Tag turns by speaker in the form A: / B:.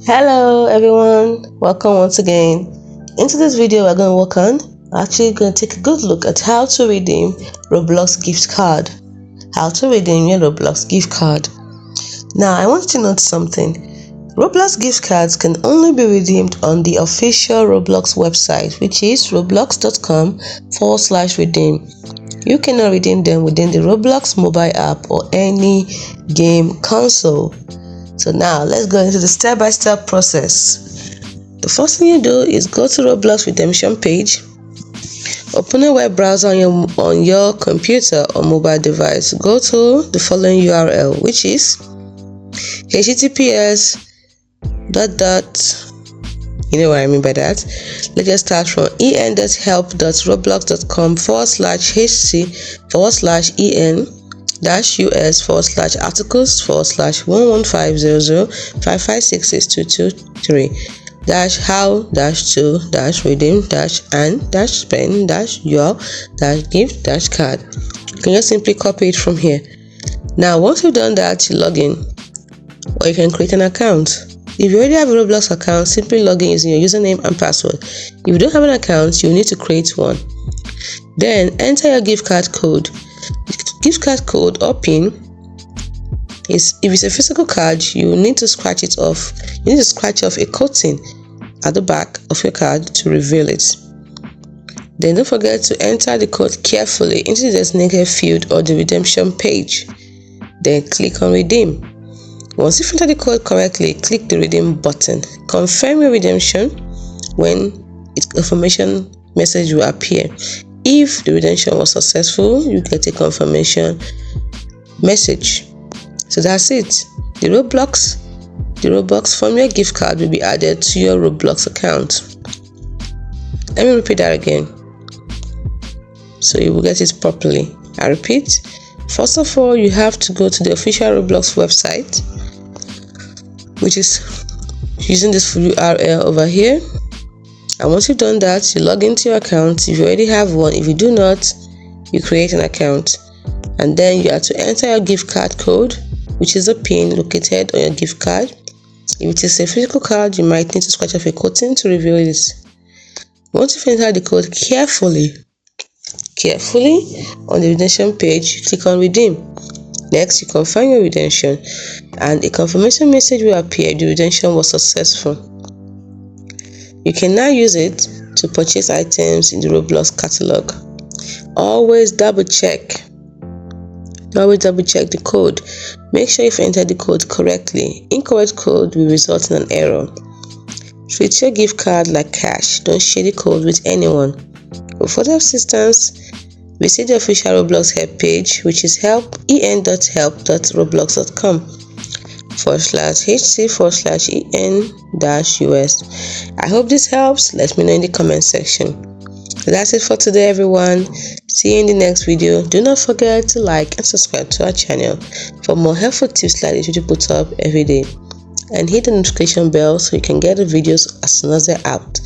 A: Hello everyone, welcome once again. Into this video we're going to work on actually going to take a good look at how to redeem Roblox gift card. How to redeem your Roblox gift card. Now I want you to note something. Roblox gift cards can only be redeemed on the official Roblox website, which is roblox.com/redeem. You cannot redeem them within the Roblox mobile app or any game console. So now let's go into the step-by-step process. The first thing you do is go to Roblox redemption page. Open a web browser on your computer or mobile device. Go to the following URL, which is https you know what I mean by that. Let's just start from en.help.roblox.com/hc/articles/1150055662223-how-to-spend-your-gift-card. You can just simply copy it from here. Now once you've done that, you log in, or you can create an account. If you already have a Roblox account, simply log in using your username and password. If you don't have an account, you need to create one. Then enter your gift card code. Gift card code or PIN is, if it's a physical card, you need to scratch it off. You need to scratch off a coating at the back of your card to reveal it. Then don't forget to enter the code carefully into the designated field or the redemption page. Then click on redeem. Once you've entered the code correctly, click the redeem button. Confirm your redemption when its confirmation message will appear. If the redemption was successful, you get a confirmation message. So that's it. The Robux from your gift card will be added to your Roblox account. Let me repeat that again so you will get it properly. I repeat, first of all, you have to go to the official Roblox website, which is using this URL over here. And once you've done that, you log into your account if you already have one. If you do not, you create an account, and then you have to enter your gift card code, which is a PIN located on your gift card. If it is a physical card, you might need to scratch off a coating to reveal this. Once you've entered the code carefully on the redemption page, click on redeem. Next, you confirm your redemption and a confirmation message will appear. The redemption was successful. You can now use it to purchase items in the Roblox catalog. Always double check the code. Make sure you've entered the code correctly. Incorrect code will result in an error. Treat your gift card like cash. Don't share the code with anyone. For further assistance, visit the official Roblox help page, which is en.help.roblox.com/hc/en-us. I hope this helps. Let me know in the comment section. So that's it for today, everyone. See you in the next video. Do not forget to like and subscribe to our channel for more helpful tips like this which we put up every day. And hit the notification bell so you can get the videos as soon as they're out.